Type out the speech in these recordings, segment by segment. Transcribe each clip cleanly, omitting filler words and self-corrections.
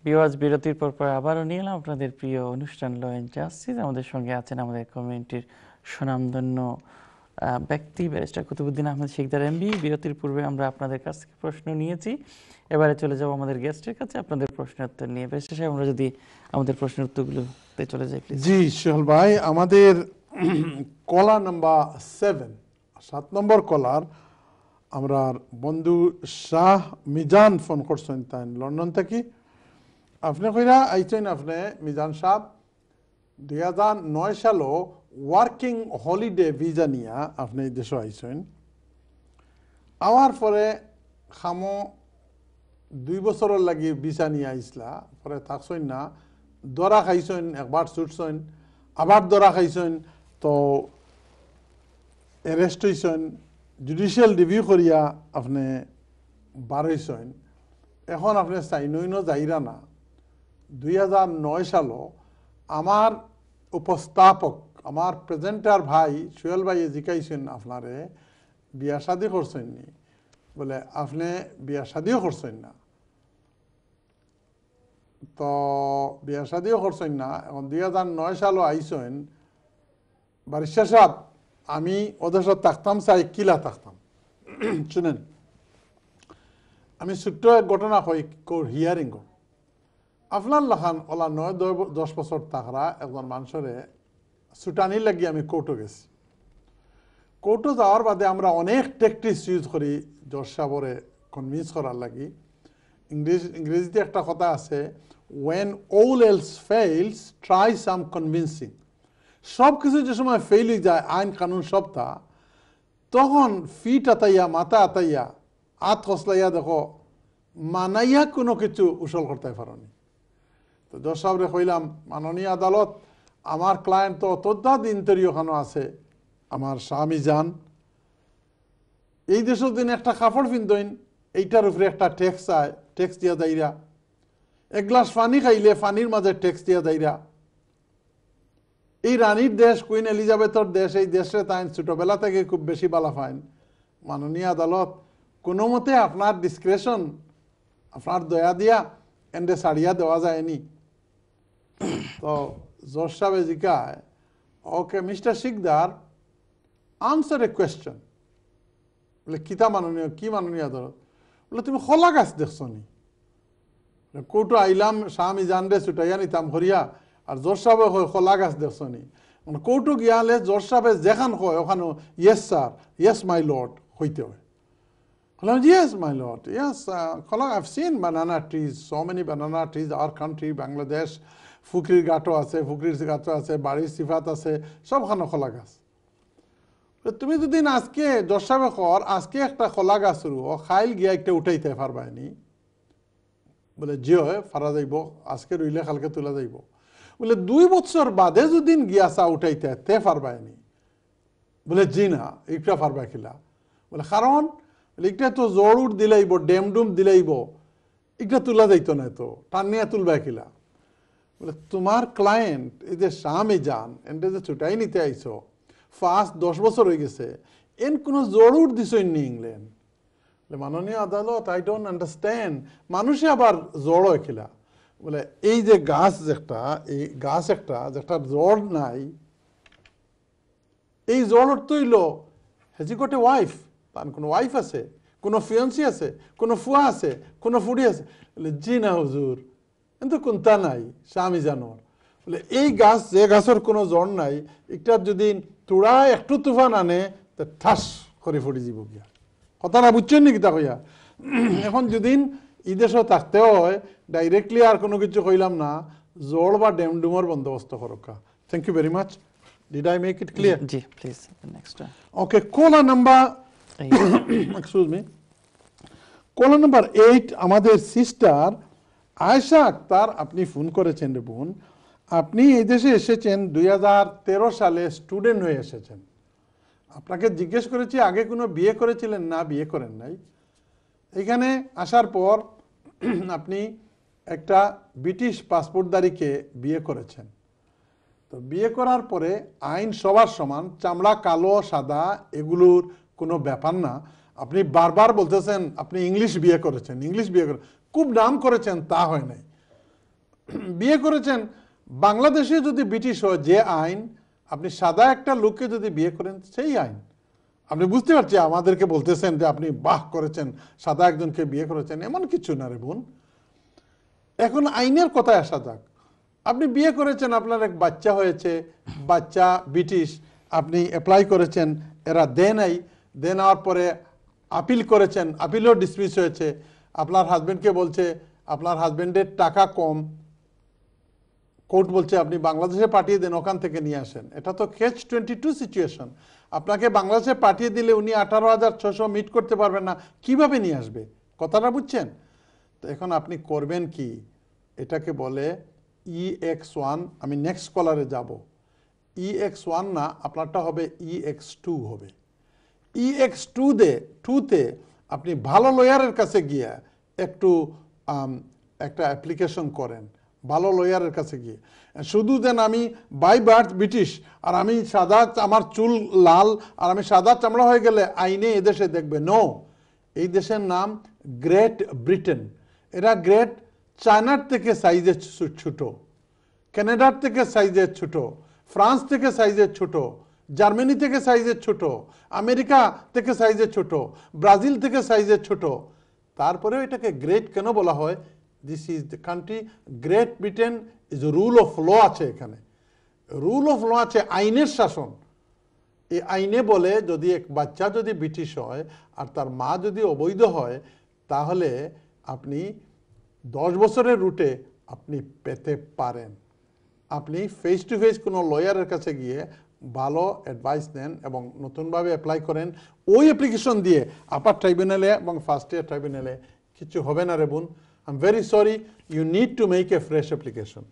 Viewers, বিরতির পর আবারও নিয়ে এলাম আপনাদের প্রিয় অনুষ্ঠান ল এন্ড জাস্টিস। আমাদের সঙ্গে আছেন আমাদের কমিউনিটির সুনামধন্য ব্যক্তি ব্যারিস্টার কুতুবুদ্দিন আহমেদ শিকদার এমবি। বিরতির পূর্বে আমরা আপনাদের কাছ থেকে প্রশ্ন নিয়েছি, এবারে চলে যাব আমাদের গেস্টের কাছে আপনাদের প্রশ্নের উত্তর নিয়ে। ব্যারিস্টার সাহেব, আমরা যদি আমাদের প্রশ্নের উত্তরগুলোতে চলে যাই প্লিজ। জি সোহেল ভাই, আমাদের কলা নাম্বার 7 নম্বর কলার আমরা বন্ধু শাহ মিজান ফোন করছেন তাই লন্ডন থেকে। আপনি কইরা আইছেন, আপনি মিজান সাহেব 2009 সালে ওয়ার্কিং হলিডে ভিসা নিয়ে আপনি এই দেশে আইছেন। আওয়ার পরে খামো 2 বছরের লাগি ভিসা নিয়ে আইসলা, পরে থাকছেন না, দরা খাইছেন, একবার ছুটছেন, আবার দরা খাইছেন, তো অ্যারেস্ট হইছেন, জুডিশিয়াল রিভিউ করিয়া আপনি বার হইছেন। এখন আপনি চাইনইনও যাইরা না। 2009 সালে আমার উপস্থাপক, আমার প্রেজেন্টার ভাই সোহেল ভাই জিকাইছেন আপনারে বিয়া শাদী করছেন নি, বলে আপনি বিয়া শাদীও করছেন না। তো বিয়া শাদীও করছেন না, এখন 2009 সালে আইছেন। বারিস্টার সাহেব, আমি ওদের সাথে থাকতাম, চাই কিলা থাকতাম। শুনেন, আমি ছোট্ট এক ঘটনা কই হিয়ারিং কর। আপনার লাখান ওলা 9-10 বছর থাকরা একজন মানুষের ছুটানি লাগি আমি কোর্টে গেছি। কোর্টে যাওয়ার বাদে আমরা অনেক টেকটিক্স ইউজ করি জজ সাহেবরে কনভিন্স করার লাগি। ইংরেজিতে একটা কথা আছে, when all else fails try some convincing। সব কিছু যে সময় ফেল হয়ে যায়, আইন কানুন সবটা, তখন ফিট আতাইয়া, মাথা আতাইয়া, হাত খসলাইয়া দেখো মানাইয়া কোনো কিছু উসল করতে পারি। তো জজ সাহেবরে কইলাম, মাননীয় আদালত, আমার ক্লায়েন্ট তো অতদিন তরি ওখানে আছে, আমার স্বামী যান, এই দেশের দিন একটা কাপড় পিনতইন, এইটার উপরে একটা ট্যাক্স চায়, ট্যাক্স দিয়া যাইরা। এক গ্লাস পানি খাইলে পানির মাঝে ট্যাক্স দিয়া যাইরা। এই রানীর দেশ, কুইন এলিজাবেথর দেশ, এই দেশে তাই ছোটবেলা থেকে খুব বেশি বালা পাইন। মাননীয় আদালত, কোনো মতে আপনার ডিসক্রেশন, আপনার দয়া দিয়া এন্ডে সারিয়া দেওয়া যায়নি। তো জজ সাহেব জিকায়, okay mister Sikdar, answer a question. বলে কিতা মাননীয়, কি মাননীয় আদালত? বলে তুমি খোলা গাছ দেখছো নি? কোর্টে আইলাম, স্বামী জানরে ছুটাইয়া নিতাম করিয়া, আর জজ সাহেবে হয় খোলা গাছ দেখছো নি? কোর্টে গিয়ালে জজ সাহেবে যেখান হয় ওখানে yes sir, yes my lord হইতে হয়। বললাম ইয়েস মাই লর্ড, ইয়েস খোলা, I've seen banana trees, so many banana trees our country Bangladesh. ফুকরির গাছও আছে, ফুকরির গাছও আছে, বাড়ির সিফাত আছে, সবখানে খোলা গাছ। তুমি যদি আজকে জজ সাহেবে কর, আজকে একটা খোলা গাছ শুরু খাইল গিয়া একটা উঠাইতে পারবাইনি? বলে জি হয়, ফারা যাইব, আজকে রইলে কালকে তোলা যাইব। বলে 2 বছর বাদে যদি গিয়াসা উঠাইতে তে পারবাইনি? বলে জি না, একটা পারবা কিলা? বলে কারণ এটা তো জড়ুর দিলাইব, ডেমডুম দিলাইব, এটা তোলা যাইতো না, তো টান নিয়ে তুলবা কিলা? বলে তোমার ক্লায়েন্ট এই যে স্বামী যান, এনটা যে ছুটাই নিতে আইছো, ফার্স্ট 10 বছর হয়ে গেছে, এন কোনো জড়ুর দিছই নি ইংল্যান্ড। মাননীয় আদালত, আই ডোন্ট আন্ডারস্ট্যান্ড, মানুষে আবার জড় কিলা? বলে এই যে গাছ একটা, এই গাছ একটা যেটা জড় নাই, এই জড় তৈল হেজি গোটে ওয়াইফ, তার কোনো ওয়াইফ আছে, কোনো ফিয়ান্সি আছে, কোনো ফুয়া আছে, কোনো ফুডি আছে? বলে জি না হুজুর, কিন্তু কোনটা নাই, স্বামী জানোর। বলে এই গাছ, যে গাছের কোনো জড় নাই, একটার যদি তোড়া একটু তুফান আনে তা ঠাস করে ফুটি যাব গিয়া। কথাটা বুঝছেন নাকি তা কইয়া? এখন যদি এই দেশে থাকতে হয়, ডাইরেক্টলি আর কোনো কিছু কইলাম না, জড় বা ডেমডুমর বন্দোবস্ত করকা। Thank you very much. Did I make it clear? জি প্লিজ, নেক্সট। ওকে, কলা নাম্বার, এক্সকিউজ মি, কলা নাম্বার 8 আমাদের সিস্টার আয়েশা আক্তার, আপনি ফোন করেছেন রে বোন। আপনি এই দেশে এসেছেন 2013 সালে, স্টুডেন্ট হয়ে এসেছেন। আপনাকে জিজ্ঞেস করেছি আগে কোনো বিয়ে করেছিলেন না, বিয়ে করেন নাই। এখানে আসার পর আপনি একটা ব্রিটিশ পাসপোর্টধারীকে বিয়ে করেছেন। তো বিয়ে করার পরে আইন সবার সমান, চামড়া কালো সাদা এগুলোর কোনো ব্যাপার না। আপনি বারবার বলতেছেন আপনি ইংলিশ বিয়ে করেছেন, ইংলিশ বিয়ে করে খুব নাম করেছেন, তা হয় নাই। বিয়ে করেছেন বাংলাদেশে যদি ব্রিটিশ হয় যে আইন, আপনি সাদা একটা লোককে যদি বিয়ে করেন সেই আইন। আপনি বুঝতে পারছি আমাদেরকে বলতেছেন যে আপনি বাহ করেছেন, সাদা একজনকে বিয়ে করেছেন, এমন কিছু না রে বোন। এখন আইনের কথায় আসা যাক। আপনি বিয়ে করেছেন, আপনার এক বাচ্চা হয়েছে, বাচ্চা ব্রিটিশ, আপনি অ্যাপ্লাই করেছেন, এরা দেয় নাই, নেওয়ার পরে আপিল করেছেন, আপিলও ডিসমিস হয়েছে, আপনার হাজব্যান্ডকে বলছে আপনার হাজব্যান্ডের টাকা কম, কোর্ট বলছে আপনি বাংলাদেশে পাঠিয়ে দেন, ওখান থেকে নিয়ে আসেন। এটা তো ক্যাচ 22 সিচুয়েশন। আপনাকে বাংলাদেশে পাঠিয়ে দিলে উনি 18,600 মিট করতে পারবেন না, কিভাবে নিয়ে আসবে? কথাটা বুঝছেন? তো এখন আপনি করবেন কি, এটাকে বলে EX1। আমি নেক্সট কলারে যাব। EX1 না, আপনারটা হবে EX2 হবে। EX2 তে আপনি ভালো লয়ারের কাছে গিয়ে একটু একটা অ্যাপ্লিকেশন করেন, ভালো লয়ারের কাছে গিয়ে। শুধু দেন আমি বাই বার্থ ব্রিটিশ আর আমি সাদা, আমার চুল লাল আর আমি সাদা চামড়া হয়ে গেলে আইনে এদেশে দেখবে নো। এই দেশের নাম গ্রেট ব্রিটেন। এরা গ্রেট চায়নার থেকে সাইজে ছোট, কানাডার থেকে সাইজের ছোট, ফ্রান্স থেকে সাইজের ছোট, জার্মানি থেকে সাইজের ছোট, আমেরিকা থেকে সাইজের ছোট, ব্রাজিল থেকে সাইজের ছোট। তারপরেও এটাকে গ্রেট কেন বলা হয়? This is the country, great Britain is rule of law আছে এখানে, রুল অফ ল আছে, আইনের শাসন। এই আইনে বলে যদি এক বাচ্চা যদি ব্রিটিশ হয় আর তার মা যদি অবৈধ হয়, তাহলে আপনি 10 বছরের রুটে আপনি পেতে পারেন। আপনি ফেস টু ফেস কোনো লয়ারের কাছে গিয়ে ভালো অ্যাডভাইস নেন এবং নতুনভাবে অ্যাপ্লাই করেন। ওই অ্যাপ্লিকেশন দিয়ে আপার ট্রাইব্যুনালে এবং ফার্স্ট ইয়ার ট্রাইব্যুনালে কিছু হবে না রে বোন। I am very sorry, you need to make a fresh application.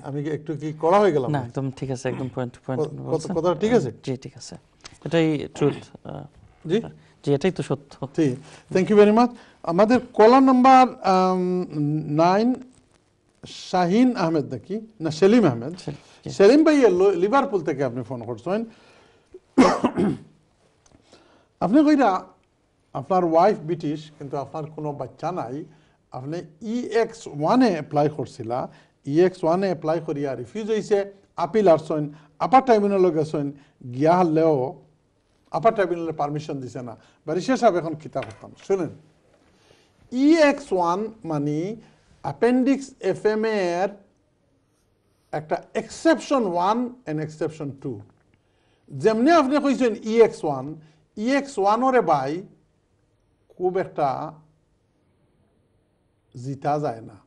আমি কি একটু কি করা হয়ে গেলাম? না, একদম ঠিক আছে, একদম পয়েন্ট টু পয়েন্ট কথা ঠিক আছে? জি ঠিক আছে, এটাই ট্রুথ। জি জি, এটাই তো সত্য। ঠিক, থ্যাংক ইউ ভেরি মাচ। আমাদের কলার নাম্বার 9 শাহিন আহমেদ নাকি না সেলিম আহমেদ। সেলিম ভাই লিভারপুল থেকে আপনি ফোন করছেন। আপনি কইরা আপনার ওয়াইফ ব্রিটিশ কিন্তু আপনার কোনো বাচ্চা নাই, আপনি EX1-এ অ্যাপ্লাই করছিলা, EX1-এ অ্যাপ্লাই করিয়া রিফিউজ হয়েছে, আপিল আসছেন, আপার ট্রাইব্যুনালে গেছেন, গিয়া হলেও আপার ট্রাইব্যুনালে পারমিশন দিছে না। ব্যারিস্টার সাহেব এখন কিতা করতাম শুনেন। EX1 মানে অ্যাপেন্ডিক্স FM এর একটা এক্সেপশন 1 এন্ড এক্সেপশন 2। যেমনি আপনি কইছেন EX1 ওরে ভাই খুব একটা জিতা যায় না,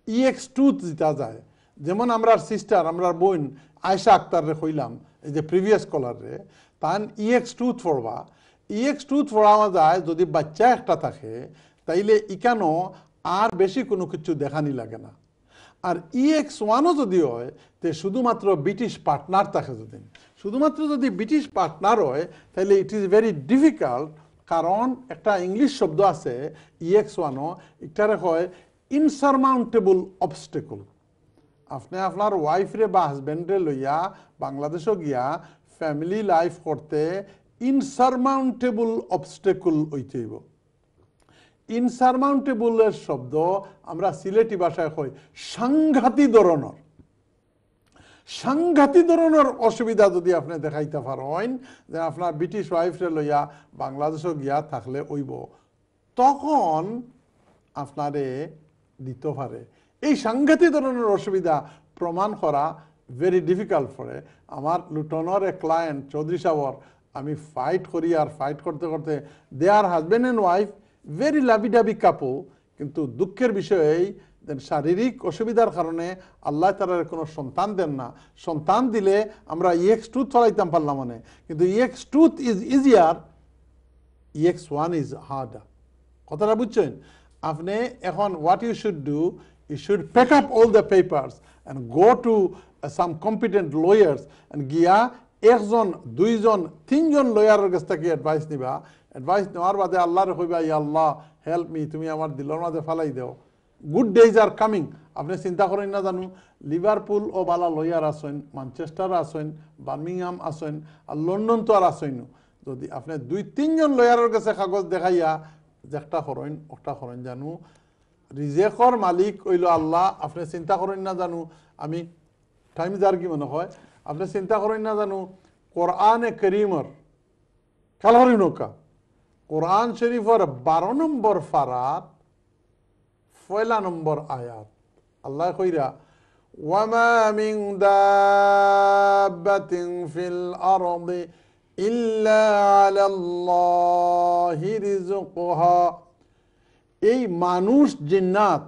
EX2 জিতা যায়। যেমন আমরা সিস্টার, আমরা বোন আয়শা আক্তারে কইলাম এই যে প্রিভিয়াস কলারে, তান EX2 পড়বা, EX2 পড়াওয়া যায় যদি বাচ্চা একটা থাকে, তাইলে ইকানো আর বেশি কোনো কিছু দেখানি লাগে না। আর EX1ও যদি হয় তে শুধুমাত্র ব্রিটিশ পার্টনার থাকে, যদি শুধুমাত্র যদি ব্রিটিশ পার্টনার হয় তাহলে ইট ইজ ভেরি ডিফিকাল্ট। কারণ একটা ইংলিশ শব্দ আছে EX1ও, এটারে হয় ইনসারমাউন্টেবল অবস্টেকল। আপনি আপনার ওয়াইফরে বা হাজব্যান্ডে লইয়া বাংলাদেশও গিয়া ফ্যামিলি লাইফ করতে ইনসারমাউন্টেবল অবস্টেকল হইতে হইব। ইনসারমাউন্টেবলের শব্দ আমরা সিলেটি ভাষায় কই সাংঘাতি ধরনের, সাংঘাতি ধরনের অসুবিধা যদি আপনি দেখাইতে পারেন যে আপনার ব্রিটিশ ওয়াইফরে লইয়া বাংলাদেশও গিয়া থাকলে হইব, তখন আপনারে দিতে পারে। এই সাংঘাতিক ধরনের অসুবিধা প্রমাণ করা ভেরি ডিফিকাল্ট পড়ে। আমার লুটনের এক ক্লায়েন্ট চৌধুরী সাহর, আমি ফাইট করি আর ফাইট করতে করতে দে আর husband and wife, very lovey dovey কাপল, কিন্তু দুঃখের বিষয় এই শারীরিক অসুবিধার কারণে আল্লাহ তাআলা কোনো সন্তান দেন না। সন্তান দিলে আমরা EX2 চলাইতাম পারলাম মানে, কিন্তু EX2 is easier, EX1 is harder. কথাটা বুঝছেন? আপনি এখন what you should do, you should pack up all the papers and go to some competent lawyers and গিয়া একজন, দুইজন, তিনজন লয়ারের কাছ থেকে অ্যাডভাইস নিবা। অ্যাডভাইস নেওয়ার বাদে আল্লাহরে কইবা, ইয়া আল্লাহ হেল্প মি, তুমি আমার দিলের মাঝে ফালাই দাও, গুড ডেজ আর কামিং। আপনি চিন্তা করেন না জানো, লিভারপুল ও বালা লয়ার আসেন, ম্যানচেস্টার আসেন, বার্মিংহাম আসেন, আর লন্ডন তো আর আসেন। যদি আপনি 2-3 জন লয়ারের কাছে কাগজ দেখাইয়া যে একটা করেন, ওটা করেন জানো, রিজেকর মালিক হইল আল্লাহ। আপনি চিন্তা করেন না জানো, আমি টাইম যার কি মনে হয়, আপনি চিন্তা করেন না জানো কোরআনে করিমর খেলহরি নৌকা কোরআন শরীফর 12 নম্বর ফারাত 1 নম্বর আয়াত আল্লাহ কইরা ওয়ামা মিন দাব্বাতিন ফিল আরদি ইল্লা আলাল্লাহি রিজকুহা। এই মানুষ জিন্নাত,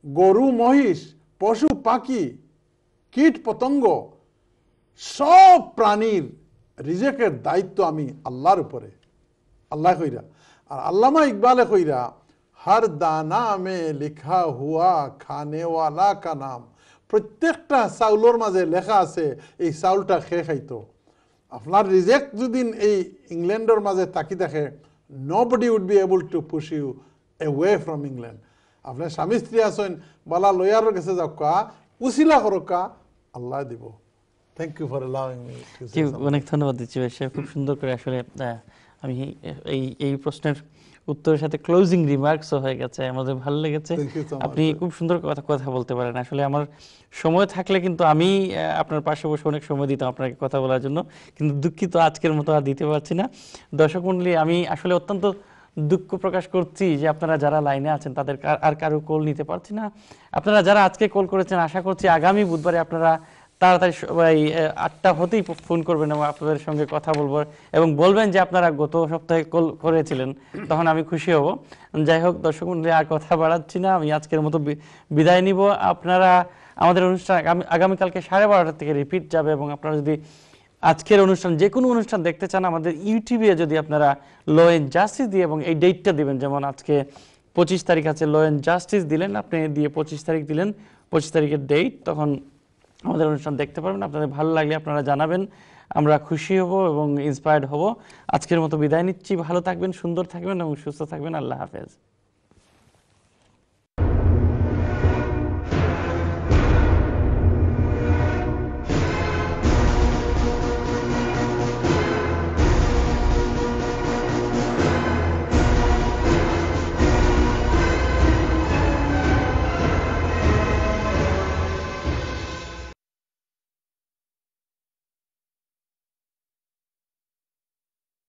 গরু মহিষ, পশু পাখি, কীট পতঙ্গ, সব প্রাণীর রিজেকের দায়িত্ব আমি আল্লাহর উপরে। আল্লাহ কইরা। আর আল্লামা ইকবালে কইরা হর দানা মে লিখা হুয়া খানে ওয়ালা কা নাম। প্রত্যেকটা চাউলের মাঝে লেখা আছে এই চাউলটা খেয়ে খাইতো। আপনার রিজেক যদি এই ইংল্যান্ডের মাঝে তাকি থাকে, nobody would be able to push you away from England. আপনার স্বামী স্ত্রী আছেন, বলা লয়ারের কাছে যাওকা, উসিলা করকা, আল্লাহ দিব। Thank you for allowing me to say something. অনেক ধন্যবাদ দিচ্ছি ভাই সাহেব, খুব সুন্দর করে আসলে আমি এই প্রশ্নের উত্তরের সাথে ক্লোজিং রিমার্কসও হয়ে গেছে, আমাদের ভালো লেগেছে। Thank you so much. আপনি খুব সুন্দর কথা বলতে পারেন। আসলে আমার সময় থাকলে কিন্তু আমি আপনার পাশে বসে অনেক সময় দিতাম আপনাকে কথা বলার জন্য, কিন্তু দুঃখিত আজকের মতো আর দিতে পারছি না। দর্শক মণ্ডলী, আমি আসলে অত্যন্ত দুঃখ প্রকাশ করছি যে আপনারা যারা লাইনে আছেন তাদের আর কারো কল নিতে পারছি না। আপনারা যারা আজকে কল করেছেন, আশা করছি আগামী বুধবারে আপনারা তাড়াতাড়ি সবাই 8টা হতেই ফোন করবেন এবং আপনাদের সঙ্গে কথা বলবো এবং বলবেন যে আপনারা গত সপ্তাহে কল করেছিলেন, তখন আমি খুশি হব। যাই হোক দর্শক মণ্ডলী, আর কথা বাড়াচ্ছি না, আমি আজকের মতো বিদায় নিব। আপনারা আমাদের অনুষ্ঠান আগামীকালকে 12:30 থেকে রিপিট যাবে এবং আপনারা যদি আজকের অনুষ্ঠান যে কোনো অনুষ্ঠান দেখতে চান, আমাদের ইউটিউবে যদি আপনারা ল অ্যান্ড জাস্টিস দিয়ে এবং এই ডেটটা দিবেন, যেমন আজকে 25 তারিখ আছে, ল অ্যান্ড জাস্টিস দিলেন আপনি, দিয়ে 25 তারিখ দিলেন, 25 তারিখের ডেট, তখন আমাদের অনুষ্ঠান দেখতে পারবেন। আপনাদের ভালো লাগলে আপনারা জানাবেন, আমরা খুশি হব এবং ইন্সপায়ার্ড হব। আজকের মতো বিদায় নিচ্ছি। ভালো থাকবেন, সুন্দর থাকবেন এবং সুস্থ থাকবেন। আল্লাহ হাফেজ।